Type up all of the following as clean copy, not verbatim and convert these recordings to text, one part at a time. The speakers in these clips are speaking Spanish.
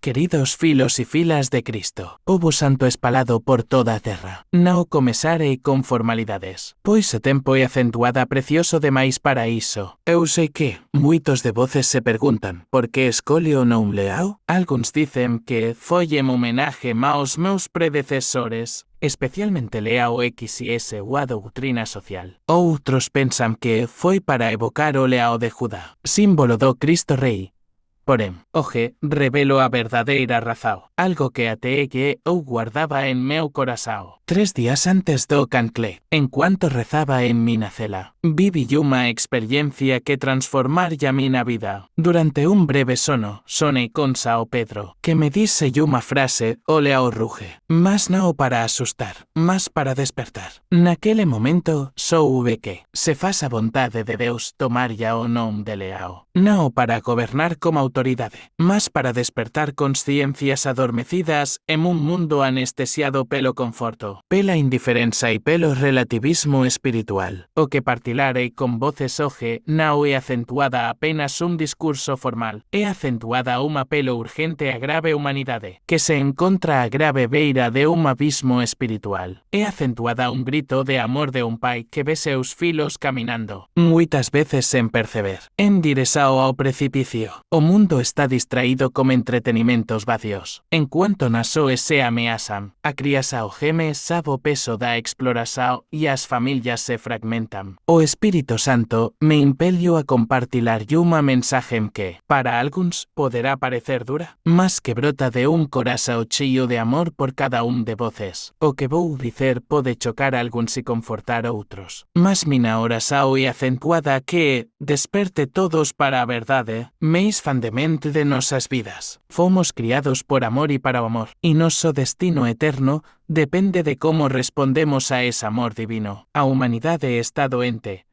Queridos filos y filas de Cristo, povo santo espalado por toda a terra, nao comesarei con formalidades, pois o tempo é acentuada precioso demais para iso. Eu sei que moitos de voces se preguntan por que escolio non leao. Alguns dicen que foi en homenaje aos meus predecesores, especialmente leao X e S ou a doutrina social. Outros pensan que foi para evocar o leao de Judá, símbolo do Cristo Rei. Porén, hoxe, revelo a verdadeira razao, algo que até que eu guardaba en meu corasao. 3 días antes do canclé, en cuanto rezaba en mina cela, vivi unha experiencia que transformarlla mina vida. Durante un breve sono, sonei con Sao Pedro, que me dise unha frase, o leao ruge, mas non para asustar, mas para despertar. Naquele momento, soube que, se faz a vontade de Deus tomarlla o non de leao, non para gobernar como autoridade, mas para despertar consciencias adormecidas en un mundo anestesiado pelo conforto, pela indiferenza e pelo relativismo espiritual. O que partilarei con voces hoxe non é acentuada apenas un discurso formal, é acentuada un apelo urgente á grave humanidade, que se encontra á grave beira de un abismo espiritual. É acentuada un grito de amor de un pai que ve seus filos caminando, moitas veces sen perceber, endirezao ao precipicio. O mundo está distraído con entretenimentos vacíos. En cuanto nasoes se ameazan, a criasao geme sabe o peso da exploração e as familias se fragmentan. O Espírito Santo me impeliu a compartilar unha mensaje que, para algúns, poderá parecer dura, mas que brota de un corazao chío de amor por cada un de voces. O que vou dicer pode chocar a algúns e confortar outros, mas mina oração é acentuada que desperte todos para a verdade, meis fundamento de nosas vidas. Fomos criados por amor e para o amor, e noso destino eterno depende de como respondemos a ese amor divino. A humanidade está doente,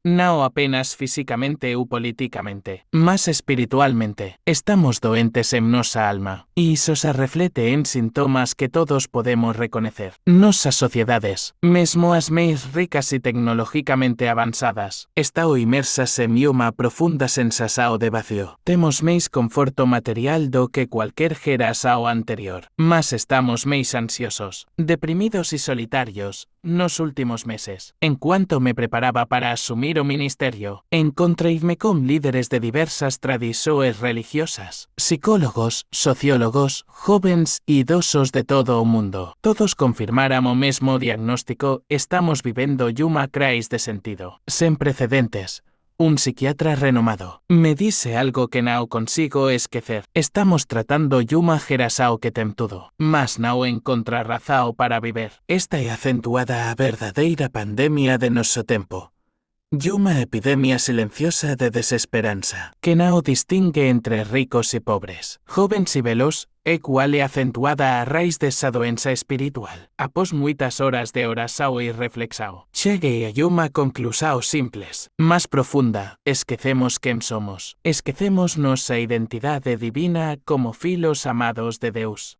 non apenas físicamente ou políticamente, mas espiritualmente. Estamos doentes en nosa alma, e iso se reflete en sintomas que todos podemos reconocer. Nosas sociedades, mesmo as máis ricas e tecnológicamente avanzadas, están inmersas en unha profunda sensación de vacío. Temos máis conforto material do que cualquier xeración anterior, mas estamos máis ansiosos, deprimidos e solitarios nos últimos meses. En cuanto me preparaba para asumir o ministerio, encontreime con líderes de diversas tradições religiosas, psicólogos, sociólogos, jóvenes e idosos de todo o mundo. Todos confirmaran o mesmo diagnóstico: estamos vivendo unha crise de sentido, sen precedentes. Un psiquiatra renomado me dice algo que non consigo esquecer. Estamos tratando unha xeração que ten todo, mas non encontra razão para viver. Esta é acentuada a verdadeira pandemia de noso tempo. Unha epidemia silenciosa de desesperanza, que non distingue entre ricos e pobres, jóvenes e velos, e cual é acentuada a raíz desa doenza espiritual. Após moitas horas de oração e reflexão, cheguei a unha conclusão simples, mas profunda: esquecemos quen somos. Esquecemos nosa identidade divina como filos amados de Deus.